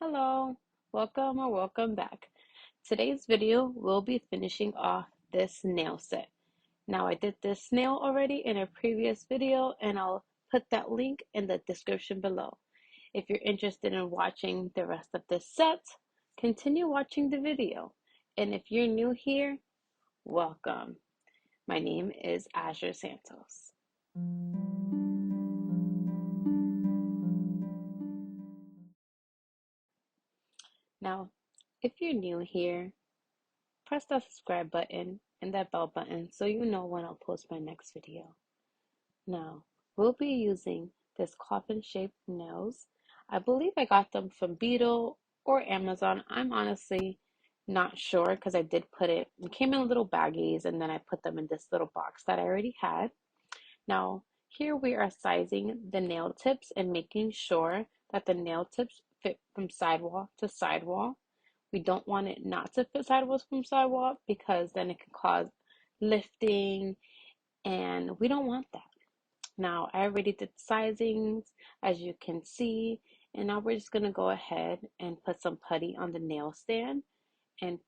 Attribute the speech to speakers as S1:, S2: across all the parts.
S1: Hello, welcome or welcome back. Today's video will be finishing off this nail set. Now I did this nail already in a previous video and I'll put that link in the description below. If you're interested in watching the rest of this set, continue watching the video. And if you're new here, welcome. My name is Azure Santos. Now, if you're new here, press that subscribe button and that bell button so you know when I'll post my next video. Now, we'll be using this coffin shaped nails. I believe I got them from Beetle or Amazon. I'm honestly not sure because I did it came in little baggies and then I put them in this little box that I already had. Now, here we are sizing the nail tips and making sure that the nail tips fit from sidewall to sidewall. We don't want it not to fit sidewalls from sidewall because then it can cause lifting and we don't want that. Now, I already did sizings as you can see, and now we're just going to go ahead and put some putty on the nail stand and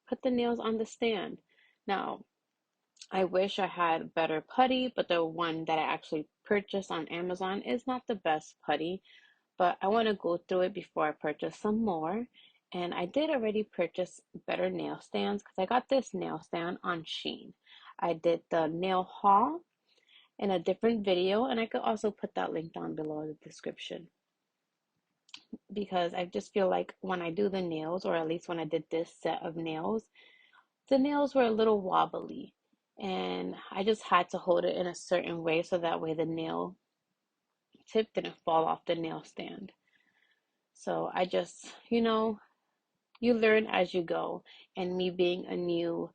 S1: put the nails on the stand. Now, I wish I had better putty, but the one that I actually purchased on Amazon is not the best putty, but I want to go through it before I purchase some more. And I did already purchase better nail stands because I got this nail stand on Shein. I did the nail haul in a different video, and I could also put that link down below in the description because I just feel like when I do the nails, or at least when I did this set of nails, the nails were a little wobbly, and I just had to hold it in a certain way so that way the nail tip didn't fall off the nail stand. So I just, you learn as you go. And me being a new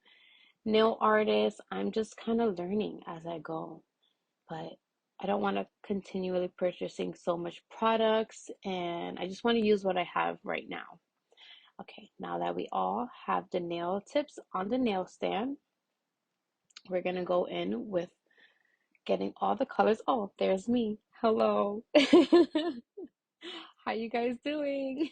S1: nail artist, I'm just kind of learning as I go. But I don't want to continually purchasing so much products, and I just want to use what I have right now. Okay, now that we all have the nail tips on the nail stand, we're going to go in with getting all the colors. Oh, there's me. Hello. How you guys doing?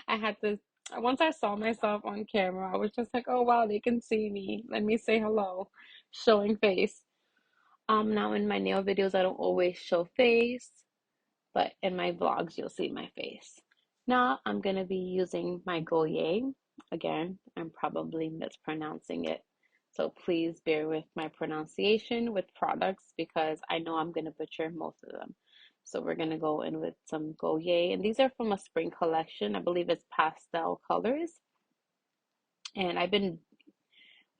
S1: I had to, once I saw myself on camera, I was just like, oh wow, they can see me. Let me say hello, showing face. Now in my nail videos, I don't always show face, but in my vlogs, you'll see my face. Now I'm gonna be using my Gaoy. Again, I'm probably mispronouncing it. So please bear with my pronunciation with products because I know I'm gonna butcher most of them. So we're gonna go in with some Gaoy, and these are from a spring collection. I believe it's pastel colors. And I've been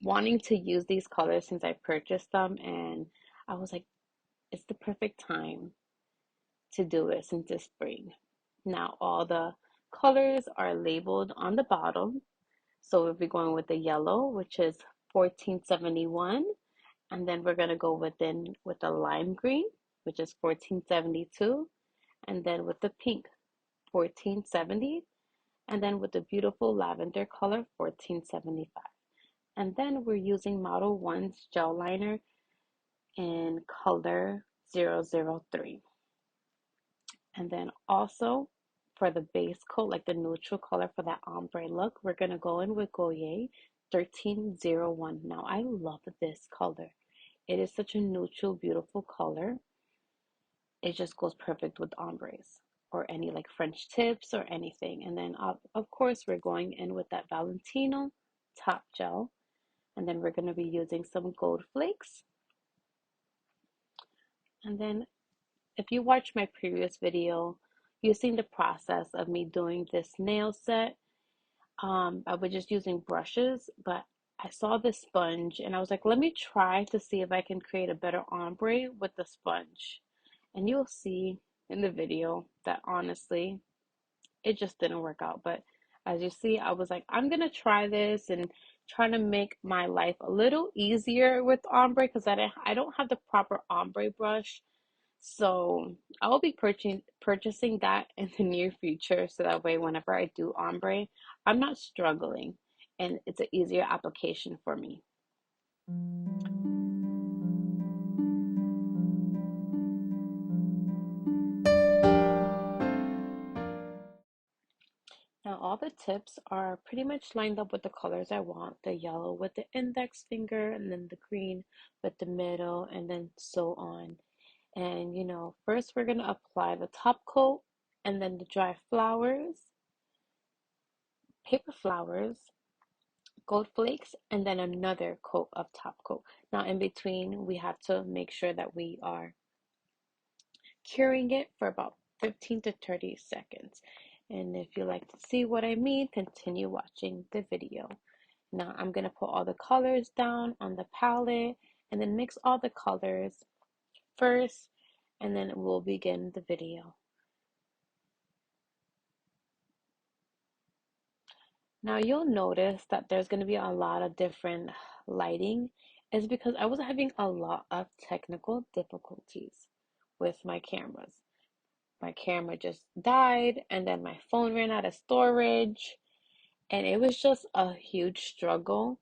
S1: wanting to use these colors since I purchased them, and I was like, it's the perfect time to do it since it's spring. Now all the colors are labeled on the bottom. So we'll be going with the yellow, which is 1471, and then we're gonna go with the lime green, which is 1472, and then with the pink, 1470, and then with the beautiful lavender color, 1475. And then we're using Model 1's gel liner in color 003. And then also for the base coat, like the neutral color for that ombre look, we're going to go in with Gaoy 1301. Now, I love this color. It is such a neutral, beautiful color. It just goes perfect with ombres or any like French tips or anything. And then, of course, we're going in with that Valentino top gel. And then we're going to be using some gold flakes. And then if you watched my previous video, you've seen the process of me doing this nail set. I was just using brushes, but I saw this sponge and I was like, let me try to see if I can create a better ombre with the sponge. And you'll see in the video that honestly, it just didn't work out. But as you see, I was like, I'm gonna try this and try to make my life a little easier with ombre because I don't have the proper ombre brush. So I will be purchasing that in the near future so that way whenever I do ombre, I'm not struggling and it's an easier application for me. Now all the tips are pretty much lined up with the colors I want. The yellow with the index finger, and then the green with the middle, and then so on. And first we're gonna apply the top coat, and then the dry flowers, paper flowers, gold flakes, and then another coat of top coat. Now in between, we have to make sure that we are curing it for about 15 to 30 seconds. And if you like to see what I mean, continue watching the video. Now I'm going to put all the colors down on the palette and then mix all the colors first, and then we'll begin the video. Now you'll notice that there's going to be a lot of different lighting. Is because I was having a lot of technical difficulties with my cameras. My camera just died, and then my phone ran out of storage, and it was just a huge struggle.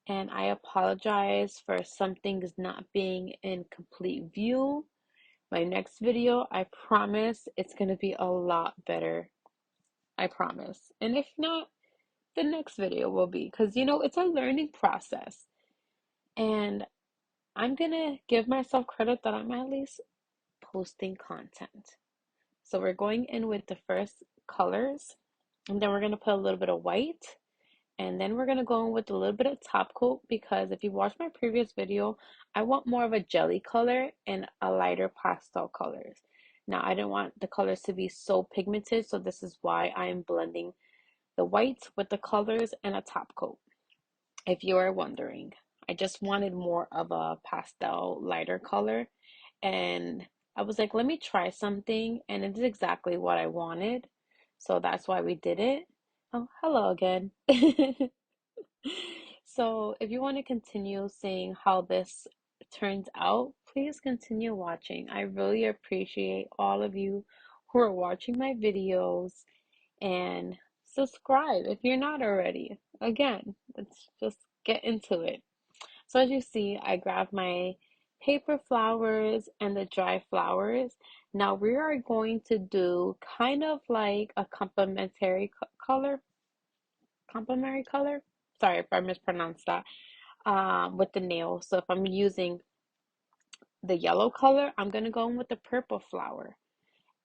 S1: And I apologize for some things not being in complete view. My next video, I promise it's going to be a lot better. I promise. And if not, the next video will be, because it's a learning process. And I'm going to give myself credit that I'm at least posting content. So we're going in with the first colors, and then we're going to put a little bit of white, and then we're going to go in with a little bit of top coat, because if you watched my previous video, I want more of a jelly color and a lighter pastel colors. Now I didn't want the colors to be so pigmented, so this is why I am blending the whites with the colors and a top coat. If you are wondering, I just wanted more of a pastel lighter color, and I was like, let me try something, and it is exactly what I wanted. So that's why we did it. Oh, hello again. So if you want to continue seeing how this turns out, please continue watching. I really appreciate all of you who are watching my videos, and subscribe if you're not already. Again, let's just get into it. So as you see, I grabbed my paper flowers and the dry flowers. Now we are going to do kind of like a complementary color. Sorry if I mispronounced that. With the nail. So if I'm using the yellow color, I'm gonna go in with the purple flower.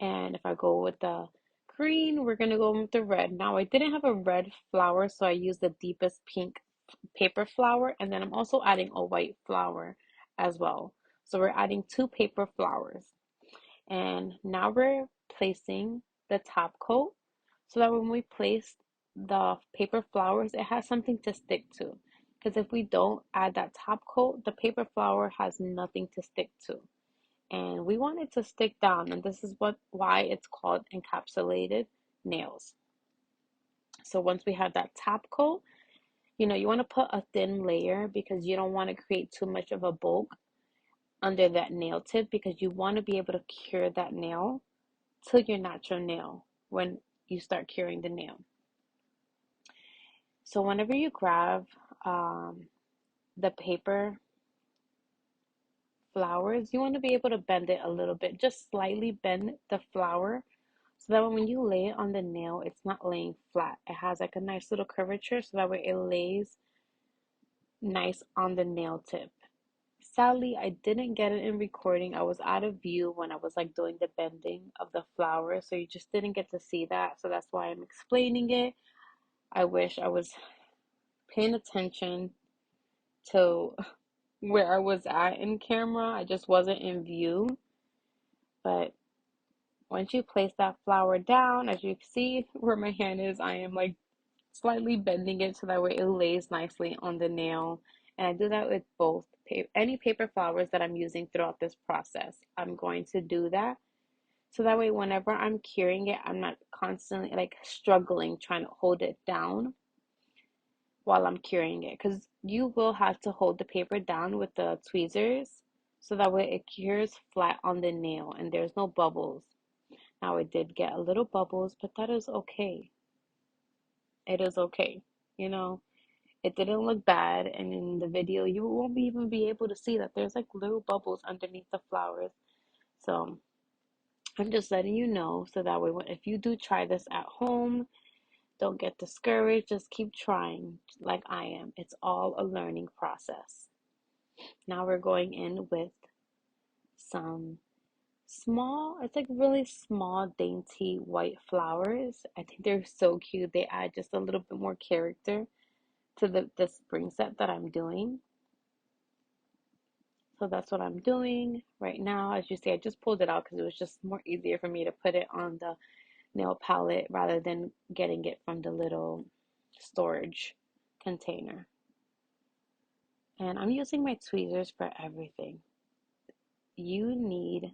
S1: And if I go with the green, we're gonna go with the red. Now I didn't have a red flower, so I used the deepest pink paper flower, and then I'm also adding a white flower as well. So we're adding two paper flowers. And now we're placing the top coat, so that when we place the paper flowers, it has something to stick to. Because if we don't add that top coat, the paper flower has nothing to stick to. And we want it to stick down, and this is why it's called encapsulated nails. So once we have that top coat, you want to put a thin layer, because you don't want to create too much of a bulk under that nail tip, because you want to be able to cure that nail to your natural nail when you start curing the nail. So whenever you grab the paper flowers, you want to be able to bend it a little bit, just slightly bend the flower, so that when you lay it on the nail, it's not laying flat. It has like a nice little curvature, so that way it lays nice on the nail tip. Sadly, I didn't get it in recording. I was out of view when I was like doing the bending of the flower, so you just didn't get to see that. So that's why I'm explaining it. I wish I was paying attention to where I was at in camera. I just wasn't in view. But once you place that flower down, as you see where my hand is, I am like slightly bending it so that way it lays nicely on the nail. And I do that with both any paper flowers that I'm using throughout this process. I'm going to do that, so that way whenever I'm curing it, I'm not constantly like struggling trying to hold it down while I'm curing it, because you will have to hold the paper down with the tweezers, so that way it cures flat on the nail and there's no bubbles. Now it did get a little bubbles, but that is okay. It is okay. You know, it didn't look bad, and in the video you won't even be able to see that there's like little bubbles underneath the flowers. So I'm just letting you know, so that way if you do try this at home, Don't get discouraged. Just keep trying like I am. It's all a learning process. Now we're going in with some small, it's like really small, dainty white flowers. I think they're so cute. They add just a little bit more character to the spring set that I'm doing. So that's what I'm doing right now. As you see, I just pulled it out because it was just more easier for me to put it on the nail palette rather than getting it from the little storage container. And I'm using my tweezers for everything. You need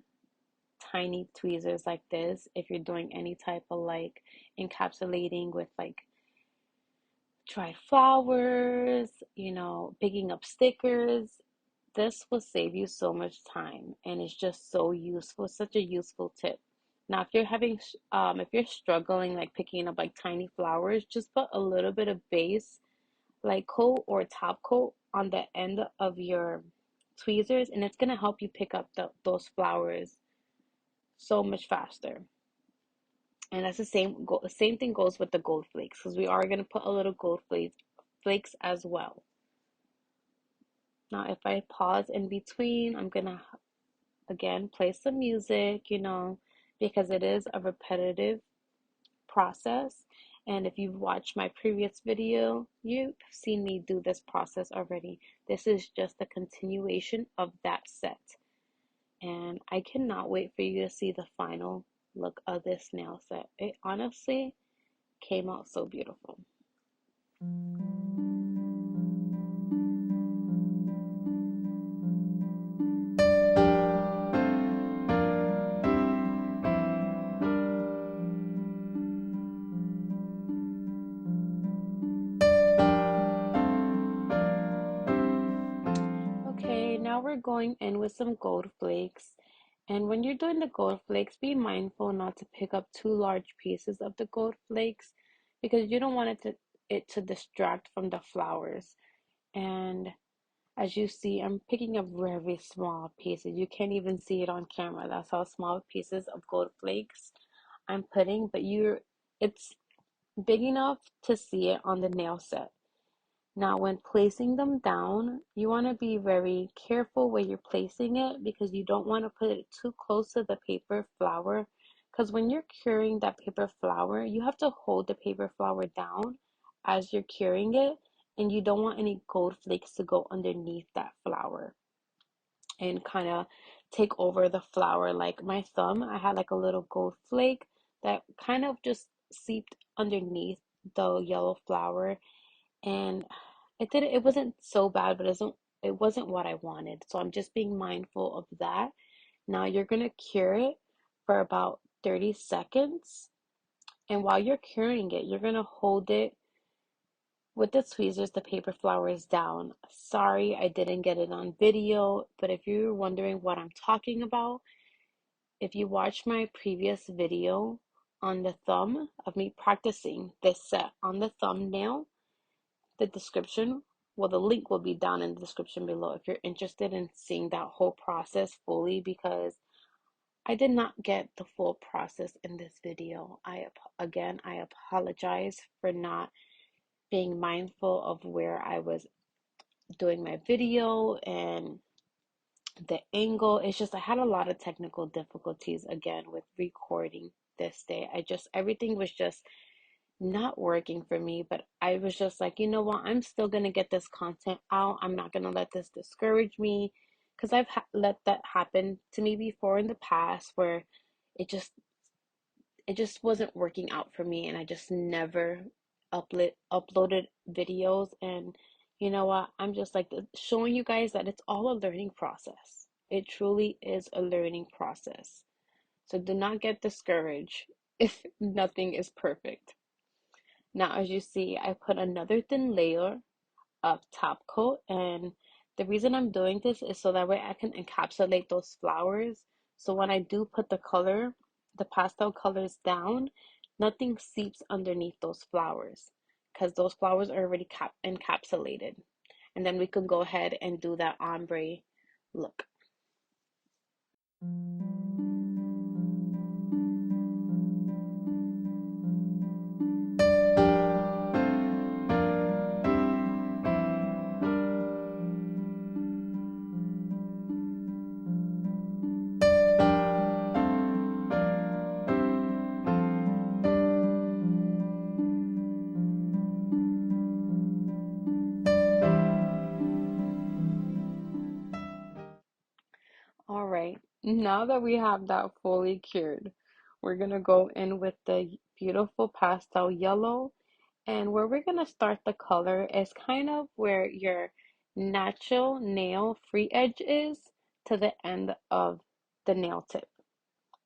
S1: tiny tweezers like this if you're doing any type of like encapsulating with like dried flowers, picking up stickers. This will save you so much time and it's just so useful, such a useful tip. Now, if you're struggling like picking up like tiny flowers, just put a little bit of base, like coat or top coat on the end of your tweezers, and it's gonna help you pick up those flowers so much faster. And that's the same thing goes with the gold flakes because we are gonna put a little gold flakes as well. Now, if I pause in between, I'm gonna again play some music, because it is a repetitive process. And if you've watched my previous video, you've seen me do this process already. This is just a continuation of that set. And I cannot wait for you to see the final look of this nail set. It honestly came out so beautiful. Okay, now we're going in with some gold flakes. And when you're doing the gold flakes, be mindful not to pick up too large pieces of the gold flakes because you don't want it to distract from the flowers. And as you see, I'm picking up very small pieces. You can't even see it on camera. That's how small pieces of gold flakes I'm putting, but it's big enough to see it on the nail set. Now, when placing them down, you want to be very careful where you're placing it because you don't want to put it too close to the paper flower. Because when you're curing that paper flower, you have to hold the paper flower down as you're curing it, and you don't want any gold flakes to go underneath that flower and kind of take over the flower. Like my thumb, I had like a little gold flake that kind of just seeped underneath the yellow flower, and it wasn't so bad, but it wasn't what I wanted. So I'm just being mindful of that. Now you're gonna cure it for about 30 seconds. And while you're curing it, you're gonna hold it with the tweezers, the paper flowers down. Sorry, I didn't get it on video, but if you're wondering what I'm talking about, if you watch my previous video on the thumb of me practicing this set on the thumbnail, the description, well, the link will be down in the description below if you're interested in seeing that whole process fully, because I did not get the full process in this video. I apologize for not being mindful of where I was doing my video and the angle. It's just I had a lot of technical difficulties again with recording this day. Everything was just not working for me, but I was just like, you know what, I'm still gonna get this content out. I'm not gonna let this discourage me because I've let that happen to me before in the past where it just wasn't working out for me, and I just never uploaded videos. And you know what, I'm just like showing you guys that it's all a learning process. It truly is a learning process. So do not get discouraged if nothing is perfect. Now, as you see, I put another thin layer of top coat, and the reason I'm doing this is so that way I can encapsulate those flowers. So when I do put the pastel colors down, nothing seeps underneath those flowers because those flowers are already encapsulated. And then we can go ahead and do that ombre look. Now that we have that fully cured, we're gonna go in with the beautiful pastel yellow. And where we're gonna start the color is kind of where your natural nail free edge is to the end of the nail tip,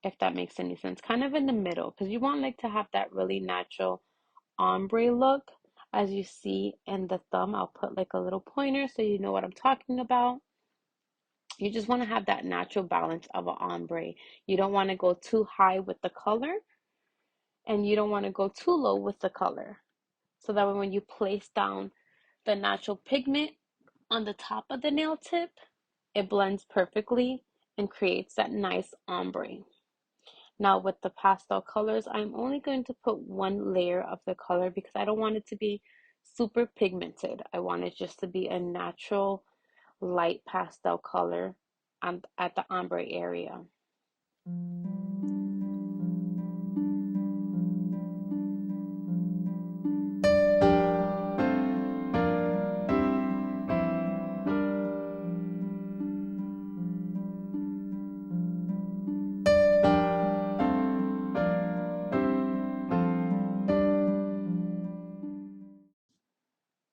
S1: if that makes any sense. Kind of in the middle, because you want like to have that really natural ombre look. As you see in the thumb, I'll put like a little pointer so you know what I'm talking about. You just want to have that natural balance of an ombre. You don't want to go too high with the color, and you don't want to go too low with the color. So that when you place down the natural pigment on the top of the nail tip, it blends perfectly and creates that nice ombre. Now with the pastel colors, I'm only going to put one layer of the color because I don't want it to be super pigmented. I want it just to be a natural light pastel color at the ombre area.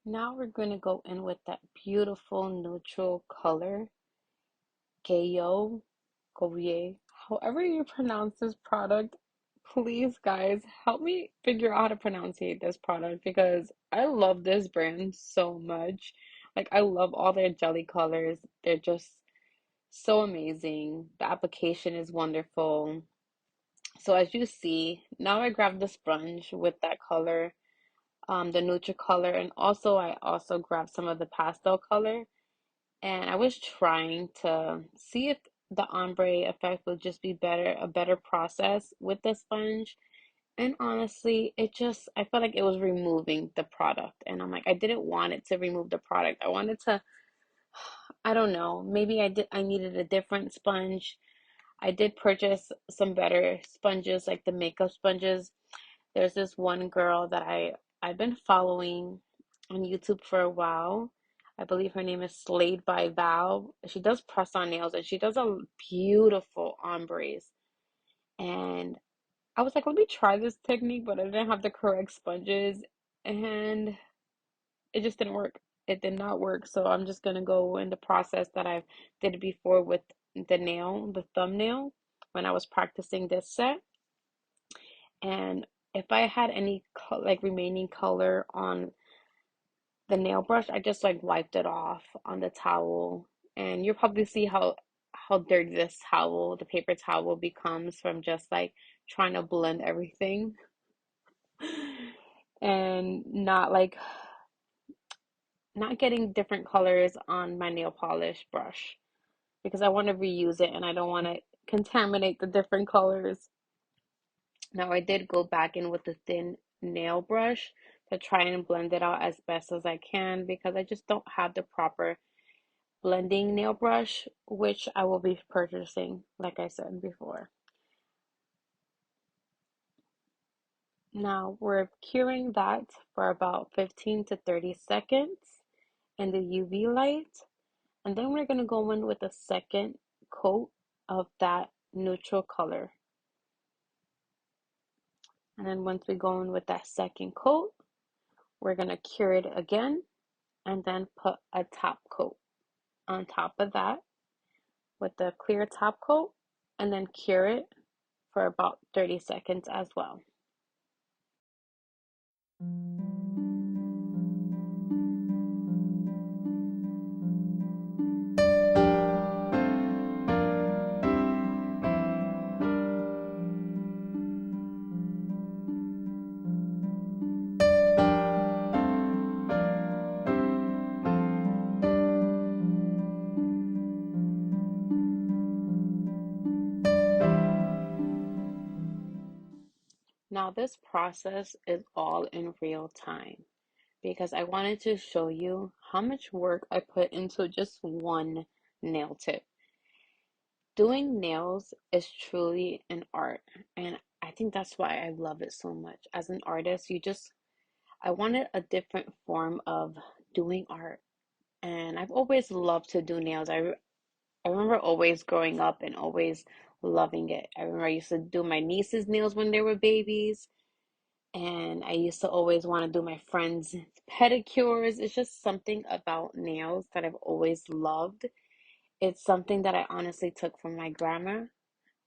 S1: Now we're going to go in with that beautiful neutral color, Gaoy, Gaoy, however you pronounce this product. Please, guys, help me figure out how to pronunciate this product because I love this brand so much. Like, I love all their jelly colors. They're just so amazing. The application is wonderful. So as you see, now I grabbed the sponge with that color, the neutral color, and I also grabbed some of the pastel color. And I was trying to see if the ombre effect would just be a better process with the sponge. And honestly, I felt like it was removing the product. And I'm like, I didn't want it to remove the product. I wanted to, I don't know, maybe I needed a different sponge. I did purchase some better sponges, like the makeup sponges. There's this one girl that I've been following on YouTube for a while. I believe her name is Slade by Val. She does press on nails and she does a beautiful ombres. And I was like, let me try this technique, but I didn't have the correct sponges and it just didn't work. It did not work. So I'm just gonna go in the process that I did before with the thumbnail when I was practicing this set. And if I had any like remaining color on the nail brush, I just like wiped it off on the towel. And you'll probably see how dirty this towel, the paper towel becomes from just like trying to blend everything and not getting different colors on my nail polish brush because I want to reuse it and I don't want to contaminate the different colors. Now I did go back in with the thin nail brush to try and blend it out as best as I can because I just don't have the proper blending nail brush, which I will be purchasing, like I said before. Now we're curing that for about 15 to 30 seconds in the UV light, and then we're going to go in with a second coat of that neutral color. And then once we go in with that second coat, we're going to cure it again and then put a top coat on top of that with the clear top coat and then cure it for about 30 seconds as well. Now this process is all in real time because I wanted to show you how much work I put into just one nail tip. Doing nails is truly an art, and I think that's why I love it so much. As an artist, I wanted a different form of doing art, and I've always loved to do nails. I I remember always growing up and always loving it. I remember I used to do my niece's nails when they were babies, and I used to always want to do my friends' pedicures. It's just something about nails that I've always loved. It's something that I honestly took from my grandma.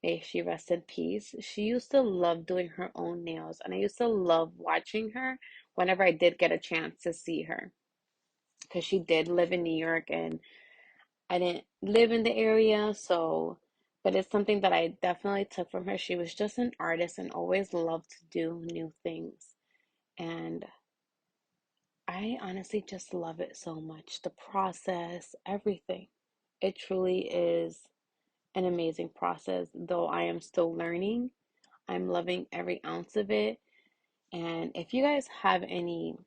S1: May she rest in peace. She used to love doing her own nails, and I used to love watching her whenever I did get a chance to see her. Because she did live in New York, and I didn't live in the area, so, but it's something that I definitely took from her. She was just an artist and always loved to do new things. And I honestly just love it so much. The process, everything. It truly is an amazing process, though I am still learning. I'm loving every ounce of it. And if you guys have any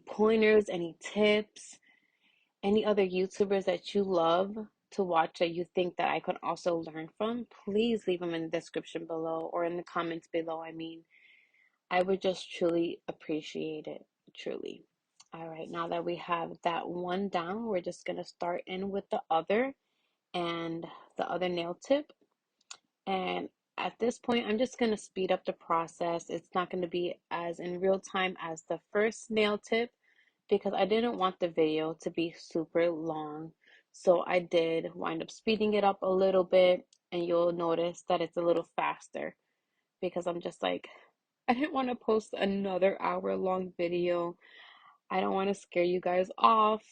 S1: pointers, any tips, any other YouTubers that you love to watch that you think that I could also learn from, please leave them in the description below or in the comments below. I mean, I would just truly appreciate it. Truly. All right, now that we have that one down, we're just going to start in with the other and the other nail tip. And at this point, I'm just going to speed up the process. It's not going to be as in real time as the first nail tip because I didn't want the video to be super long. So I did wind up speeding it up a little bit, and you'll notice that it's a little faster because I'm just like, I didn't want to post another hour-long video. I don't want to scare you guys off.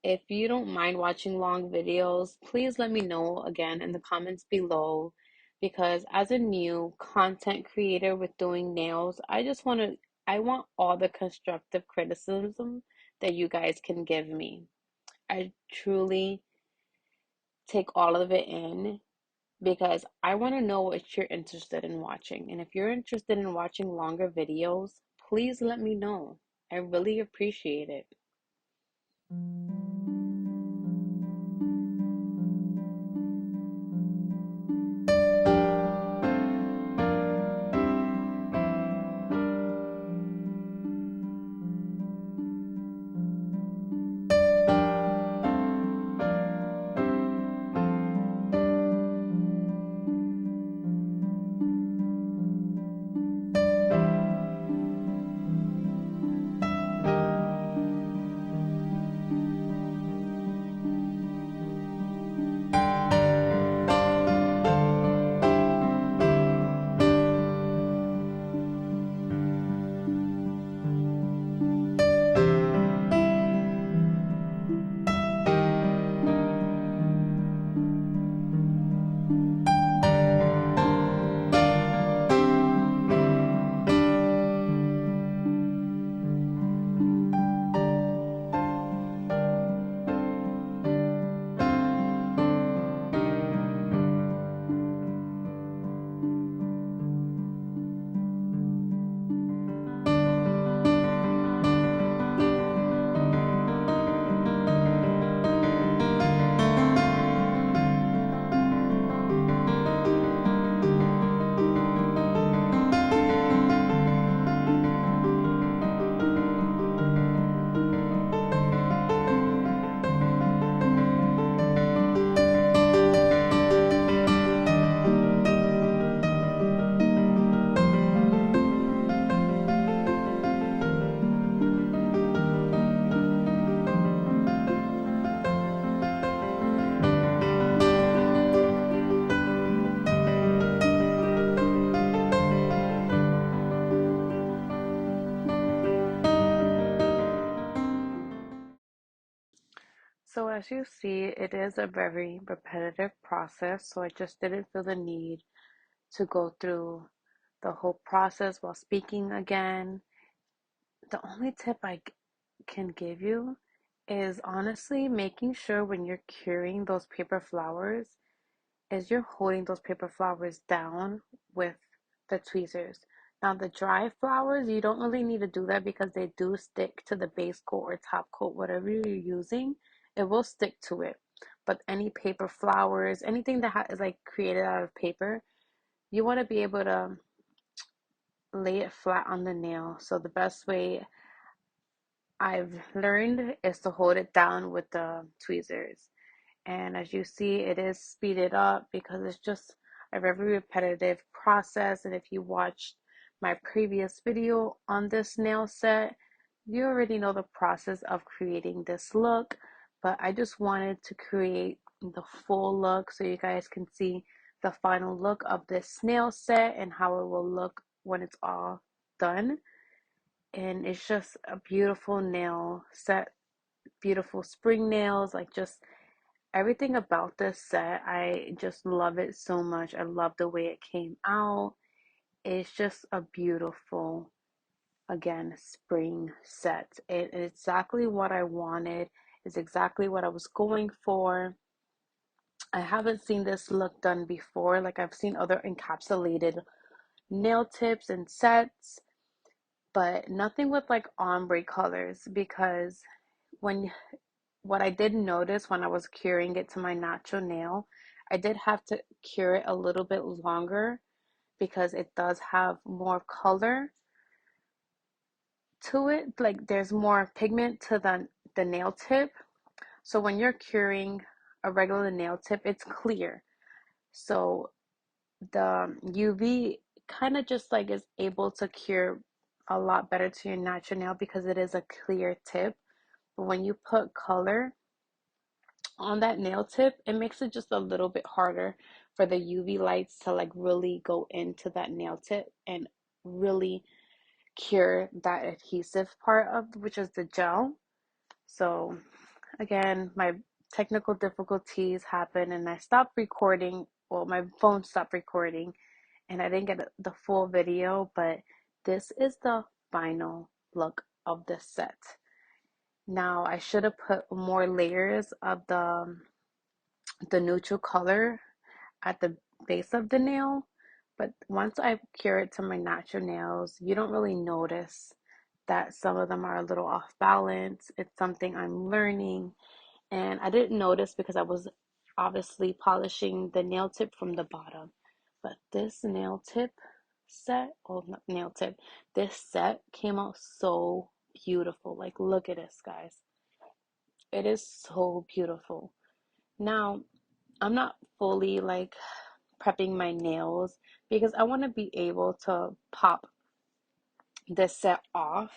S1: If you don't mind watching long videos, please let me know again in the comments below because as a new content creator with doing nails, I want all the constructive criticism that you guys can give me. I truly take all of it in because I want to know what you're interested in watching. And if you're interested in watching longer videos, please let me know. I really appreciate it. So as you see, it is a very repetitive process, so I just didn't feel the need to go through the whole process while speaking again. The only tip can give you is honestly making sure when you're curing those paper flowers is you're holding those paper flowers down with the tweezers. Now the dry flowers, you don't really need to do that because they do stick to the base coat or top coat, whatever you're using, it will stick to it. But any paper flowers, anything that is like created out of paper, you want to be able to lay it flat on the nail. So the best way I've learned is to hold it down with the tweezers. And as you see, it is speeded up because it's just a very repetitive process. And if you watched my previous video on this nail set, you already know the process of creating this look. But I just wanted to create the full look so you guys can see the final look of this nail set and how it will look when it's all done. And it's just a beautiful nail set, beautiful spring nails, like just everything about this set. I just love it so much. I love the way it came out. It's just a beautiful, again, spring set. It's exactly what I wanted. It's exactly what I was going for. I haven't seen this look done before. Like, I've seen other encapsulated nail tips and sets, but nothing with like ombre colors, because when what I did notice when I was curing it to my natural nail, I did have to cure it a little bit longer because it does have more color to it. Like, there's more pigment to the nail tip. So when you're curing a regular nail tip, it's clear. So the UV kind of just like is able to cure a lot better to your natural nail because it is a clear tip. But when you put color on that nail tip, it makes it just a little bit harder for the UV lights to like really go into that nail tip and really cure that adhesive part of, which is the gel. So again, my technical difficulties happened and I stopped recording. Well, my phone stopped recording and I didn't get the full video, but this is the final look of the set. Now I should have put more layers of the neutral color at the base of the nail, but once I cure it to my natural nails, you don't really notice that some of them are a little off balance. It's something I'm learning, and I didn't notice because I was obviously polishing the nail tip from the bottom. But this nail tip set, oh, not nail tip, this set came out so beautiful. Like, look at this, guys. It is so beautiful. Now, I'm not fully like prepping my nails because I want to be able to pop this set off.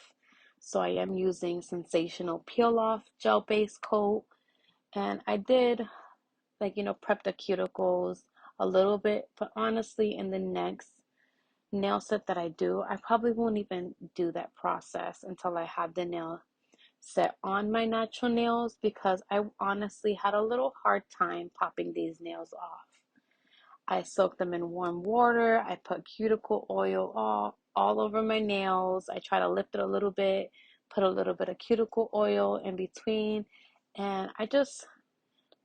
S1: So I am using Sensational Peel Off Gel Base Coat. And I did like, prep the cuticles a little bit. But honestly, in the next nail set that I do, I probably won't even do that process until I have the nail set on my natural nails because I honestly had a little hard time popping these nails off. I soak them in warm water. I put cuticle oil all over my nails. I try to lift it a little bit, put a little bit of cuticle oil in between. And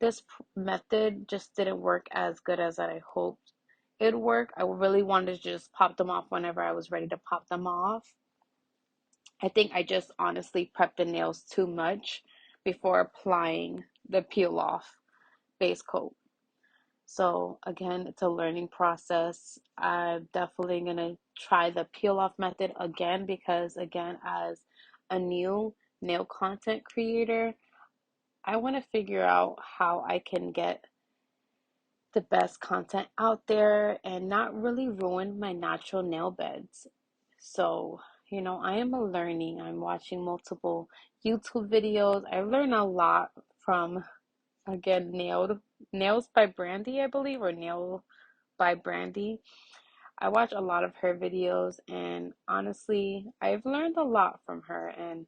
S1: this method just didn't work as good as I hoped it'd work. I really wanted to just pop them off whenever I was ready to pop them off. I think I just honestly prepped the nails too much before applying the peel off base coat. So again, it's a learning process. I'm definitely gonna try the peel off method again because again, as a new nail content creator, I want to figure out how I can get the best content out there and not really ruin my natural nail beds. So, I am a learning. I'm watching multiple YouTube videos. I learn a lot from, again, Nails by Brandy, I believe, or Nail by Brandy. I watch a lot of her videos, and honestly, I've learned a lot from her, and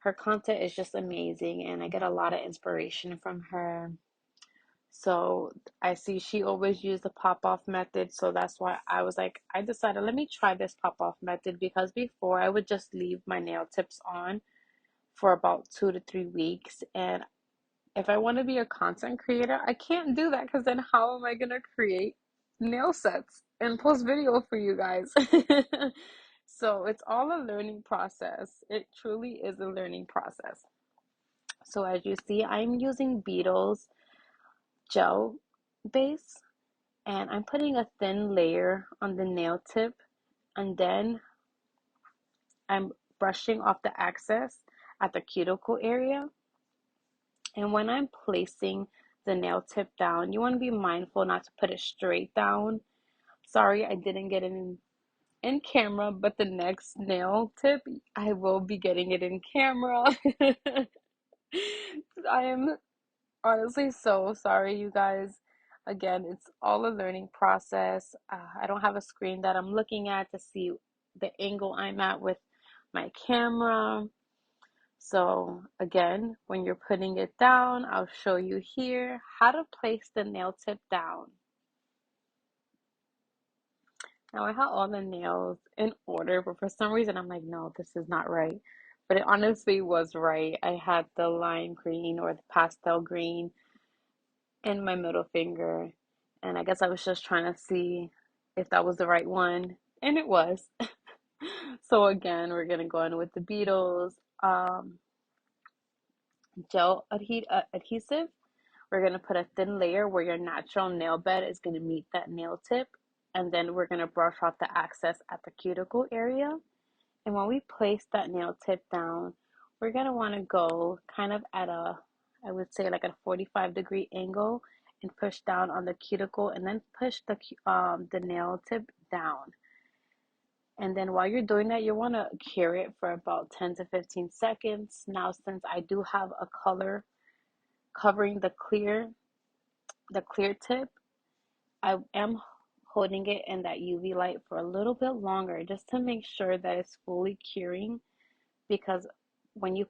S1: her content is just amazing, and I get a lot of inspiration from her. So I see she always used the pop off method. So that's why I was like, I decided, let me try this pop off method because before I would just leave my nail tips on for about 2 to 3 weeks. And if I want to be a content creator, I can't do that because then how am I going to create nail sets and post video for you guys? So it's all a learning process. It truly is a learning process. So as you see, I'm using Beetles gel base and I'm putting a thin layer on the nail tip and then I'm brushing off the excess at the cuticle area. And when I'm placing the nail tip down. You want to be mindful not to put it straight down. Sorry, I didn't get it in camera, but the next nail tip, I will be getting it in camera. I am honestly so sorry, you guys. Again, it's all a learning process. I don't have a screen that I'm looking at to see the angle I'm at with my camera. So again, when you're putting it down, I'll show you here how to place the nail tip down. Now I have all the nails in order, but for some reason I'm like, no, this is not right. But it honestly was right. I had the lime green or the pastel green in my middle finger, and I guess I was just trying to see if that was the right one, and it was. So again, we're gonna go in with the beetles adhesive. We're going to put a thin layer where your natural nail bed is going to meet that nail tip. And then we're going to brush off the excess at the cuticle area. And when we place that nail tip down, we're going to want to go kind of at I would say like a 45-degree angle and push down on the cuticle and then push the nail tip down. And then while you're doing that, you want to cure it for about 10 to 15 seconds. Now, since I do have a color covering the clear tip, I am holding it in that UV light for a little bit longer just to make sure that it's fully curing, because when you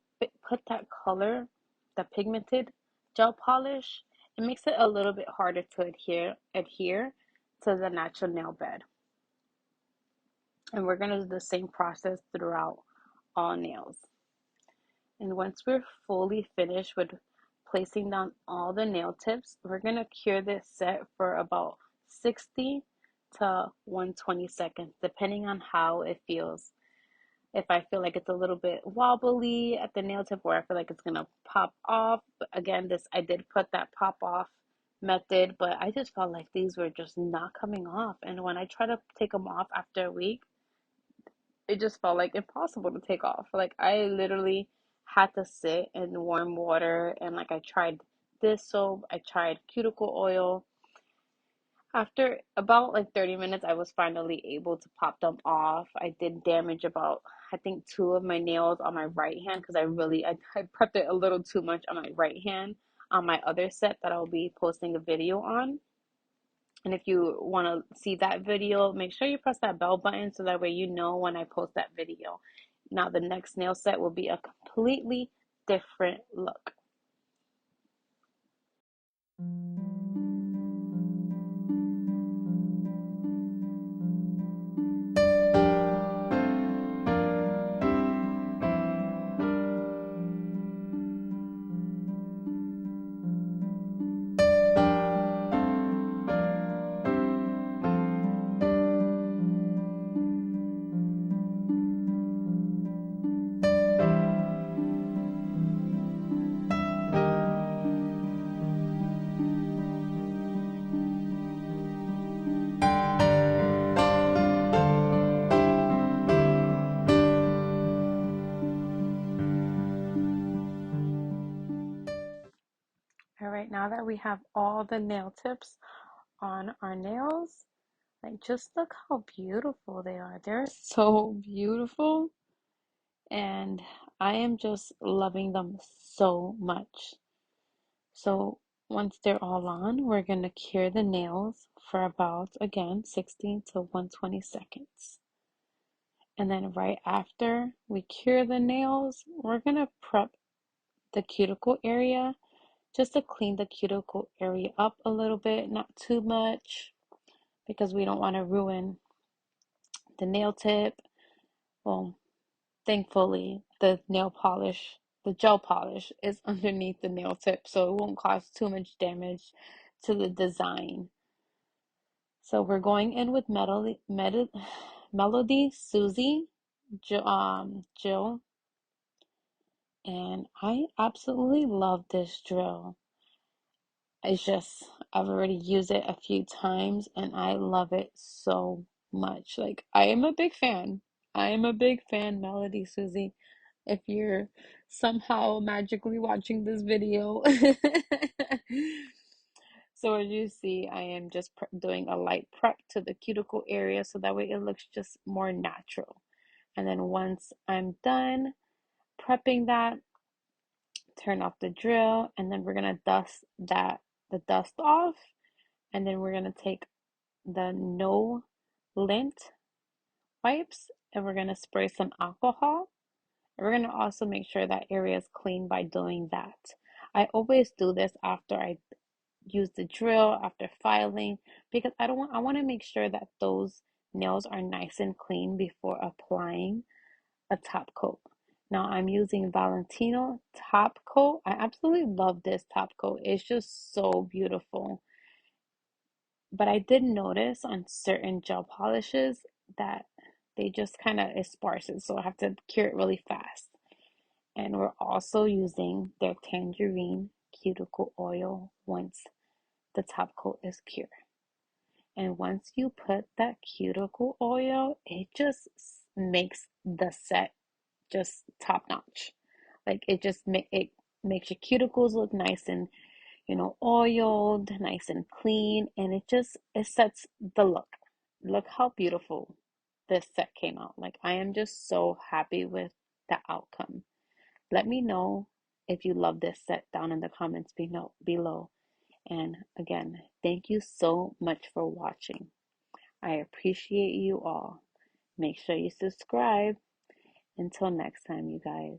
S1: put that color, the pigmented gel polish, it makes it a little bit harder to adhere to the natural nail bed. And we're going to do the same process throughout all nails. And once we're fully finished with placing down all the nail tips, we're going to cure this set for about 60 to 120 seconds, depending on how it feels. If I feel like it's a little bit wobbly at the nail tip, or I feel like it's going to pop off. But again, I did put that pop off method, but I just felt like these were just not coming off. And when I try to take them off after a week, it just felt like impossible to take off. Like I literally had to sit in warm water, and like I tried this soap, I tried cuticle oil. After about like 30 minutes, I was finally able to pop them off. I did damage about, I think, two of my nails on my right hand because I prepped it a little too much on my right hand on my other set that I'll be posting a video on. And if you want to see that video, make sure you press that bell button so that way you know when I post that video. Now the next nail set will be a completely different look. All right, now that we have all the nail tips on our nails, like just look how beautiful they are. They're so beautiful, and I am just loving them so much. So once they're all on, we're going to cure the nails for about, again, 60 to 120 seconds. And then right after we cure the nails, we're going to prep the cuticle area just to clean the cuticle area up a little bit, not too much, because we don't want to ruin the nail tip. Well, thankfully, the gel polish is underneath the nail tip, so it won't cause too much damage to the design. So we're going in with Melody Susie Jill, and I absolutely love this drill. It's just, I've already used it a few times and I love it so much. Like, I am a big fan. I am a big fan, Melody Susie. If you're somehow magically watching this video, So as you see, I am just doing a light prep to the cuticle area so that way it looks just more natural. And then once I'm done prepping that, turn off the drill, and then we're gonna dust the dust off, and then we're gonna take the no lint wipes and we're gonna spray some alcohol. And we're gonna also make sure that area is clean by doing that. I always do this after I use the drill, after filing, because I want to make sure that those nails are nice and clean before applying a top coat. Now I'm using Valentino top coat. I absolutely love this top coat. It's just so beautiful. But I did notice on certain gel polishes that they just kind of is sparse, so I have to cure it really fast. And we're also using their tangerine cuticle oil once the top coat is cured. And once you put that cuticle oil, it just makes the set just top notch. Like it makes your cuticles look nice and oiled, nice and clean, and it sets the look. Look how beautiful this set came out. Like I am just so happy with the outcome. Let me know if you love this set down in the comments below. And again, thank you so much for watching. I appreciate you all. Make sure you subscribe. Until next time, you guys.